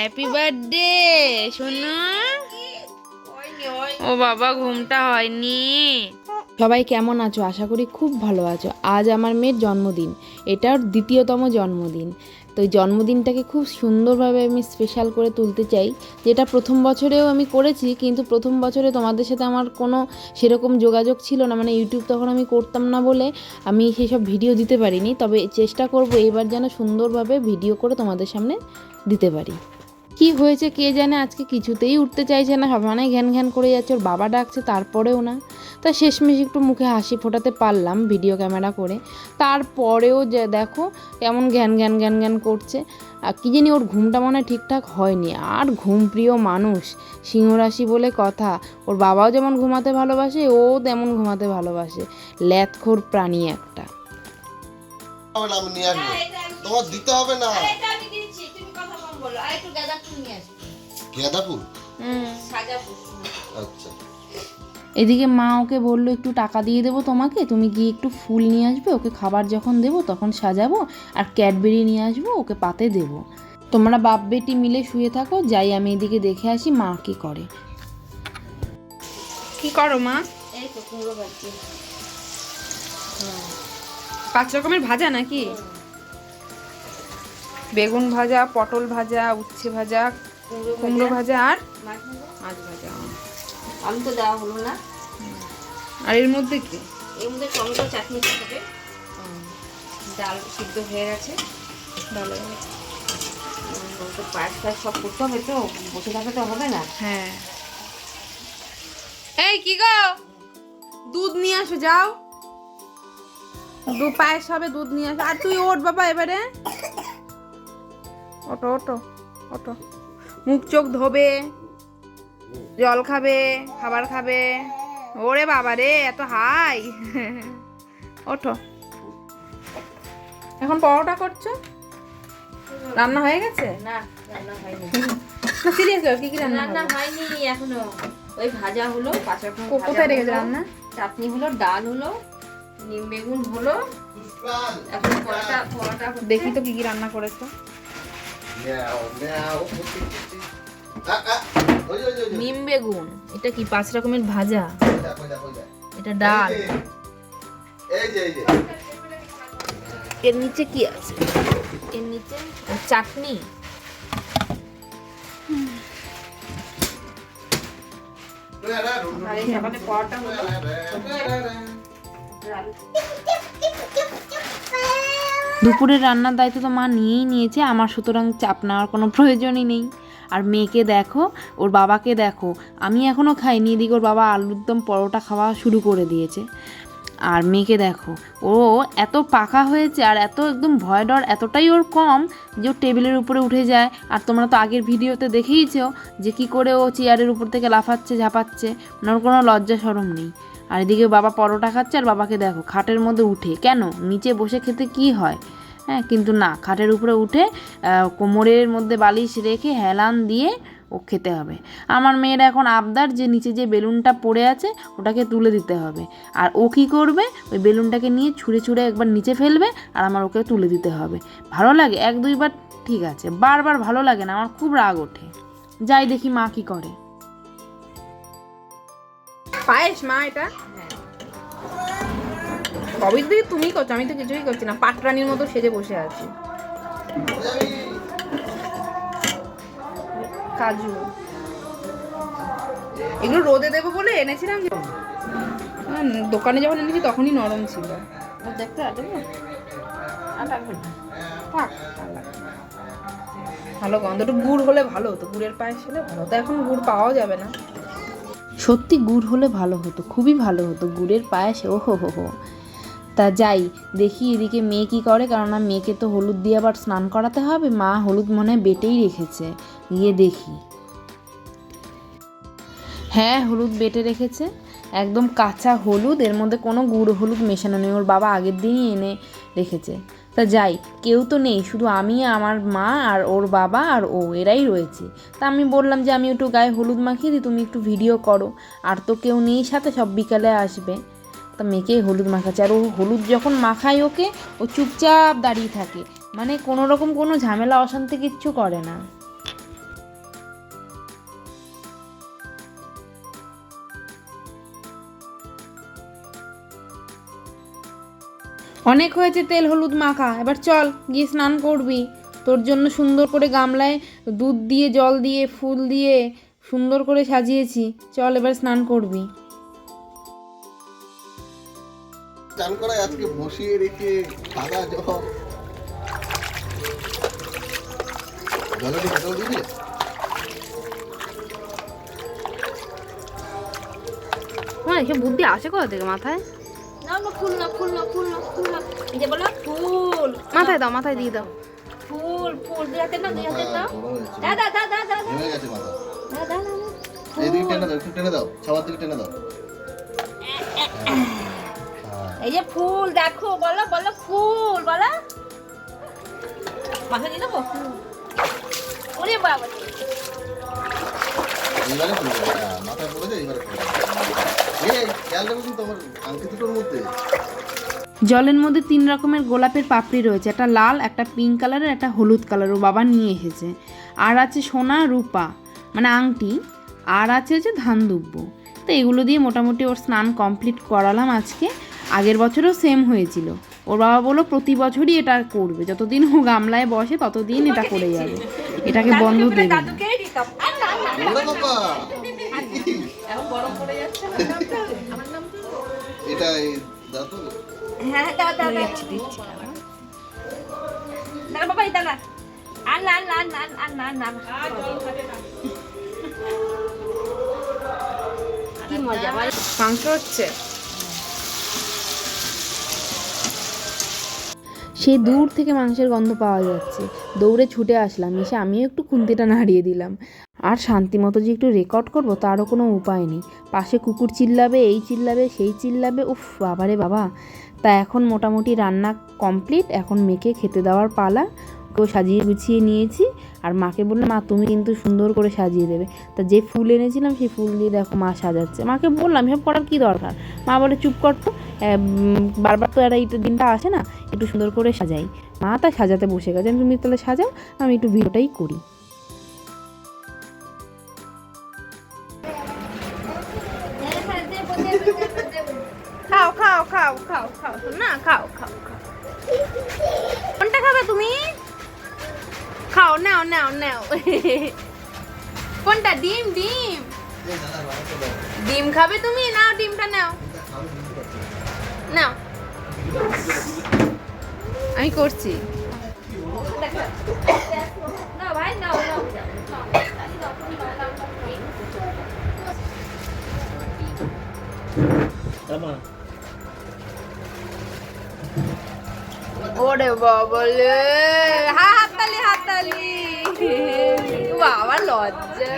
Happy birthday সোনা। ও বাবা ঘুমটা হয়নি। সবাই কেমন আছো? আশা করি খুব ভালো আছো। আজ আমার মেয়ের জন্মদিন, এটা ওর দ্বিতীয়তম জন্মদিন। তো এই জন্মদিনটাকে খুব সুন্দরভাবে আমি স্পেশাল করে তুলতে চাই, যেটা প্রথম বছরেও আমি করেছি, কিন্তু প্রথম বছরে তোমাদের সাথে আমার কোনো সেরকম যোগাযোগ ছিল না, মানে ইউটিউব তখন আমি করতাম না বলে আমি সেসব ভিডিও দিতে পারিনি। তবে চেষ্টা করব এবার যেন সুন্দরভাবে ভিডিও করে তোমাদের সামনে দিতে পারি। কি হয়েছে কে জানে, আজকে কিছুতেই উঠতে চাইছে না, সবাই ঘ্যান ঘ্যান করে যাচ্ছে। ওর বাবা ডাকছে তারপরেও না। তা শেষমেশ একটু মুখে হাসি ফোটাতে পারলাম ভিডিও ক্যামেরা করে, তারপরেও যে দেখো কেমন ঘ্যান ঘ্যান ঘ্যান ঘ্যান করছে। আর কী জানি ওর ঘুমটা মনে হয় ঠিকঠাক হয়নি। আর ঘুম প্রিয় মানুষ, সিংহরাশি বলে কথা। ওর বাবাও যেমন ঘুমাতে ভালোবাসে, ও তেমন ঘুমাতে ভালোবাসে। ল্যাথখোর প্রাণী একটা। তোমার দিতে হবে না। এদিকে মা ওকে বললো একটু টাকা দিয়ে দেবো তোমাকে, তুমি গিয়ে একটু ফুল নিয়ে আসবে, ওকে খাবার যখন দেবো তখন সাজাবো, আর ক্যাডবেরি নিয়ে আসবো, ওকে পাতে দেবো। তোমরা বাপ বেটি মিলে শুয়ে থাকো, যাই আমি এদিকে দেখে আসি মা কি করে। কি করো মা? এই তো কুমড়ো ভাজি। 5 রকমের ভাজা নাকি? বেগুন ভাজা, পটল ভাজা, উচ্ছে ভাজা, কুমড়ো ভাজা আর মাছ ভাজা। আমি তো দেওয়া হলো না। আর এর মধ্যে কি? এর মধ্যে টমেটো চাটনি হবে। ডাল সিদ্ধ হয়ে গেছে। ভালো। তো পায়েস টায়েস সব করতে হবে, তো বসে থাকলে তো হবে না। হ্যাঁ। এই কি গো, দুধ নিয়ে আসো, যাও। পায়েস হবে, দুধ নিয়ে আসো। আর তুই ওঠ বাবা এবারে, ওটো ওটো ওটো। মুখ চোখ ধোবে, জল খাবে, খাবার খাবে। ওরে বাবা রে, এত হাই। ওঠো। এখন পরোটা করছো? রান্না হয়ে গেছে? না, রান্না হয়নি। না সিরিয়াসলি কি কি রান্না রান্না হয়নি এখনো। ওই ভাজা হলো, 5 রকম ভাজা। কোথায় রেখেছে রান্না? চাটনি হলো, ডাল হলো, নিম বেগুন হলো। এখন পরোটা দেখি তো কি কি রান্না করেছো। নিম বেগুন, এটা কি 5 রকমের ভাজা, এটা ডাল, এর নিচে কি আছে? এর নিচে চাটনি। সকালে পরোটা হলো। দুপুরের রান্নার দায়িত্ব তো মা নিয়েই নিয়েছে আমার, সুতরাং চাপ নেওয়ার কোনো প্রয়োজনই নেই। আর মেয়েকে দেখো, ওর বাবাকে দেখো, আমি এখনও খাইনি, এদিকে ওর বাবা আলুর দম পরোটা খাওয়া শুরু করে দিয়েছে। আর মেয়েকে দেখো, ও এত পাকা হয়েছে, আর এত একদম ভয় ডর এতটাই ওর কম যে ও টেবিলের উপরে উঠে যায়। আর তোমরা তো আগের ভিডিওতে দেখেইছো যে কী করে ও চেয়ারের উপর থেকে লাফাচ্ছে ঝাঁপাচ্ছে, মানে ওর কোনো লজ্জা শরম নেই। আর এদিকে বাবা পরোটা খাচ্ছে, আর বাবাকে দেখো খাটের মধ্যে উঠে, কেন নিচে বসে খেতে কি হয়, হ্যাঁ, কিন্তু না, খাটের উপরে উঠে কোমরের মধ্যে বালিশ রেখে হেলান দিয়ে ও খেতে হবে। আমার মেয়ের এখন আবদার যে নিচে যে বেলুনটা পড়ে আছে ওটাকে তুলে দিতে হবে। আর ও কী করবে, ওই বেলুনটাকে নিয়ে ছুঁড়ে ছুঁড়ে একবার নিচে ফেলবে, আর আমার ওকে তুলে দিতে হবে। ভালো লাগে 1-2 বার, ঠিক আছে, বারবার ভালো লাগে না, আমার খুব রাগ ওঠে। যাই দেখি মা কি করে। পায়েস মা, এটা কবে থেকে তুমি করছো, আমি তো কিছুই করছি না, পাটরানির মতো সেজে বসে আছি। কাজু এগুলো রোদে দেবো বলে এনেছিলাম, দোকানে যখন এনেছি তখনই নরম ছিল। দেখতে দেবো আর লাগবে না, থাক, ভালো গন্ধ। একটু গুড় হলে ভালো হতো, গুড়ের পায়েস হলে ভালো হতো, এখন গুড় পাওয়া যাবে না। সত্যি গুড় হলে ভালো হতো, খুবই ভালো হতো গুড়ের পায়েস। ও হো হো হো। তা যাই দেখি এদিকে মেয়ে কী করে, কারণ মেয়েকে তো হলুদ দিয়ে আবার স্নান করাতে হবে। মা হলুদ মনে হয় বেটেই রেখেছে, গিয়ে দেখি। হ্যাঁ, হলুদ বেটে রেখেছে, একদম কাঁচা হলুদ, এর মধ্যে কোনো গুঁড়ো হলুদ মেশানো নেই, ওর বাবা আগের দিনই এনে রেখেছে। তা যাই, কেউ তো নেই, শুধু আমি, আমার মা আর ওর বাবা আর ও, এরাই রয়েছে। তা আমি বললাম যে আমি একটু গায়ে হলুদ মাখিয়ে দিই, তুমি একটু ভিডিও করো। আর তো কেউ নেই সাথে, সব বিকালে আসবে। তা মেয়েকে হলুদ মাখাচ্ছে, আর ও হলুদ যখন মাখায় ওকে, ও চুপচাপ দাঁড়িয়ে থাকে, মানে কোনো রকম কোনো ঝামেলা অশান্তি কিচ্ছু করে না। অনেক হয়েছে তেল হলুদ মাখা, এবার চল গিয়ে স্নান করবি। তোর জন্য সুন্দর করে গামলায় দুধ দিয়ে জল দিয়ে ফুল দিয়ে সুন্দর করে সাজিয়েছি, চল এবার স্নান করবি। চান করায় আজকে বসিয়ে রেখে সাদা জল জলের বোতল দিবি? তোমার এসব বুদ্ধি আসে কোথা থেকে মাথায়? না না, ফুল না, ফুল না, ফুল না, ফুল না, এই যে বলো ফুল, মাথায় দাও, মাথায় দিয়ে দাও। ফুল ফুল দুই হাতে না, দুই হাতে মাথা না, গরম হয়েছে। দা দা দা দা দা ঘেমে গেছে মাথা। দা দা দা। এই দিকে টেনে দাও, একটু টেনে দাও, সবার দিকে টেনে দাও। এই যে ফুল দেখো, বলো বলো ফুল, বলো মাথা দিয়ে দেবো। ওরে বাবা, এইবারে পড়ে যাবে, হ্যাঁ, মাথায় পড়ে যায়, এইবারে পড়ে যাবে। এই খেয়াল রাখো কিন্তু আমার আংটি দুটোর মধ্যে। জলের মধ্যে 3 রকমের গোলাপের পাপড়ি রয়েছে, একটা লাল, একটা পিঙ্ক কালারের, একটা হলুদ কালার, ও বাবা নিয়ে এসেছে। আর আছে সোনা রূপা মানে আংটি, আর আছে হচ্ছে ধান দুব্য। তো এগুলো দিয়ে মোটামুটি ওর স্নান কমপ্লিট করালাম আজকে। আগের বছরও সেম হয়েছিল। ওর বাবা বললো প্রতি বছরই এটা করবে, যতদিন ও গামলায় বসে ততদিন এটা করে যাবে, এটাকে বন্ধ দেবে না। দাদুকেই দিতাম। আর না না, ওরে বাবা, এখন গরম পড়ে যাচ্ছে। আমার নাম কি? এটা এই দাও তো। হ্যাঁ দাও দাও দাও, দিচ্ছি দাঁড়া বাবা, এই দাঁড়া। আর না না না না না না, কি মজা বল। মাংস হচ্ছে। সেই দূর থেকে মাংসের গন্ধ পাওয়া যাচ্ছে, দৌড়ে ছুটে আসলাম, এসে আমিও একটু খুন্তিটা নাড়িয়ে দিলাম। আর শান্তি মতো যে একটু রেকর্ড করবো তারও কোনো উপায় নেই, পাশে কুকুর চিল্লাবে, এই চিল্লাবে, সেই চিল্লাবে, উফ বাবারে বাবা। তা এখন মোটামুটি রান্না কমপ্লিট, এখন মেয়েকে খেতে দেওয়ার পালা। ওকেও সাজিয়ে গুছিয়ে নিয়েছি, আর মাকে বললাম মা তুমি কিন্তু সুন্দর করে সাজিয়ে দেবে। তা যে ফুল এনেছিলাম সেই ফুল দিয়ে দেখো মা সাজাচ্ছে। মাকে বললাম এসব করার কী দরকার, মা বলে চুপ কর তো, বারবার তো এই দিনটা আসে না, একটু সুন্দর করে সাজাই। মা তাই সাজাতে বসে গেছে, তুমি তাহলে সাজাও, আমি একটু ভিডিওটাই করি। খাও খাও খাও খাও খাও না, খাও খাও খাও। কোনটা খাবে তুমি? খাও, নাও নাও নাও। কোনটা? ডিম ডিম ডিম খাবে তুমি? নাও ডিমটা নাও নাও, আমি করছি। না ভাই, নাও নাও। ওরে বাবলে, হাততালি হাততালি, বাবা লজ্জা।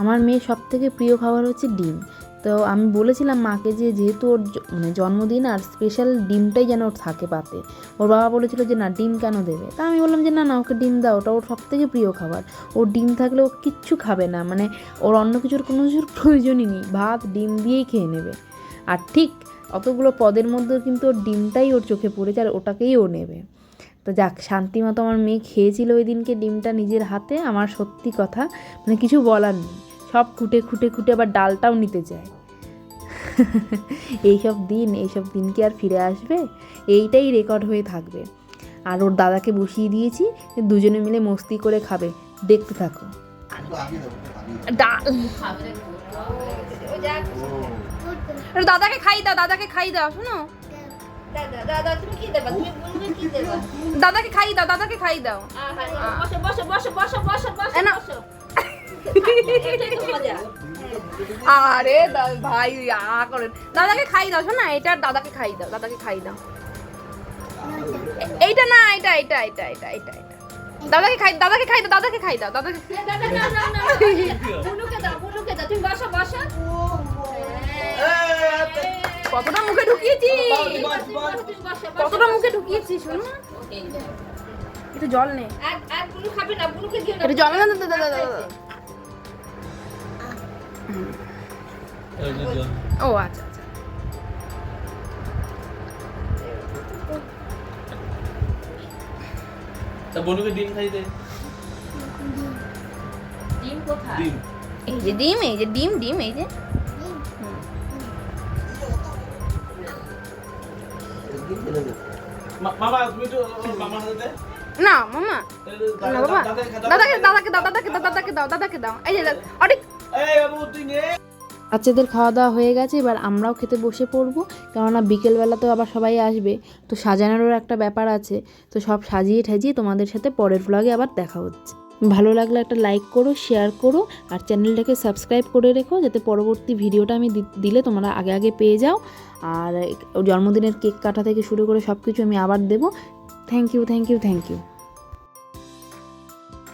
আমার মেয়ে সব থেকে প্রিয় খাবার হচ্ছে ডিম। তো আমি বলেছিলাম মাকে যে যেহেতু ওর মানে জন্মদিন, আর স্পেশাল ডিমটাই যেন ওর থাকে পাতে। ওর বাবা বলেছিল যে না ডিম কেন দেবে, তা আমি বললাম যে না না ওকে ডিম দাও, ওটা ওর সব থেকে প্রিয় খাবার। ওর ডিম থাকলে ও কিচ্ছু খাবে না, মানে ওর অন্য কিছুর কোনো কিছুর প্রয়োজনই নেই, ভাত ডিম দিয়েই খেয়ে নেবে। আর ঠিক অতগুলো পদের মধ্যেও কিন্তু ওর ডিমটাই ওর চোখে পড়েছে, আর ওটাকেই ও নেবে। তো যাক, শান্তি মতো আমার মেয়ে খেয়েছিল ওই দিনকে ডিমটা নিজের হাতে। আমার সত্যি কথা মানে কিছু বলার নেই, সব খুঁটে খুঁটে খুঁটে আবার ডালটাও নিতে চায়। এইসব দিন কি আর ফিরে আসবে? এইটাই রেকর্ড হয়ে থাকবে। আর ওর দাদাকে বসিয়ে দিয়েছি, দুজনে মিলে মস্তি করে খাবে, দেখতে থাকো। ডাল দাদাকে খাই দাও, দাদাকে খাই দাও, শোনো দাদা দাদা, তুমি কি দেবা? তুমি বলবে কি দেবা? দাদাকে খাই দাও, দাদাকে খাই দাও। বসো বসো বসো বসো বসো বসো এ না। বসো। এটাই তো মজা। আরে ভাই করেন, দাদাকে খাই দাও, শোনা এটা, দাদাকে খাই দাও, দাদাকে খাই দাও। এইটা না, এটা এটা এটা এটা এটা এটা দাদাকে খাই, দাদাকে খাই দাও, দাদাকে খাই দাও, দাদাকে। দাদা না না না, বুনুকে দাও, বুনুকে দাও, তুমি বসো বসো। কতটা মুখে ঢুকিয়েছি, তুমি বসো কতটা মুখে ঢুকিয়েছি, শোনো একটু জল নে, আর আর বুনু খাবে না, বুনুকে দিও না। একটু জল না, দাদা দাদা দাদা। ও আচ্ছা আচ্ছা। তা বনুকে ডিম খাই দে। ডিম কোথায়? ডিম এই যে ডিম, এই যে ডিম, ডিম এই যে। মামা তুমি তো মামার হাতে দে। না মামা, না বাবা, দাদাকে দাও। এই যে অনেক এই বাবু তুই নে। বাচ্চাদের খাওয়া দাওয়া হয়ে গেছে, এবার আমরাও খেতে বসে পড়বো, কেননা বিকেলবেলাতেও আবার সবাই আসবে, তো সাজানোরও একটা ব্যাপার আছে। তো সব সাজিয়ে ঠাজিয়ে তোমাদের সাথে পরের ব্লগে আবার দেখা হচ্ছে। ভালো লাগলে একটা লাইক করো, শেয়ার করো, আর চ্যানেলটাকে সাবস্ক্রাইব করে রেখো, যাতে পরবর্তী ভিডিওটা আমি দিলে তোমরা আগে আগে পেয়ে যাও। আর জন্মদিনের কেক কাটা থেকে শুরু করে সব কিছু আমি আবার দেবো। Thank you.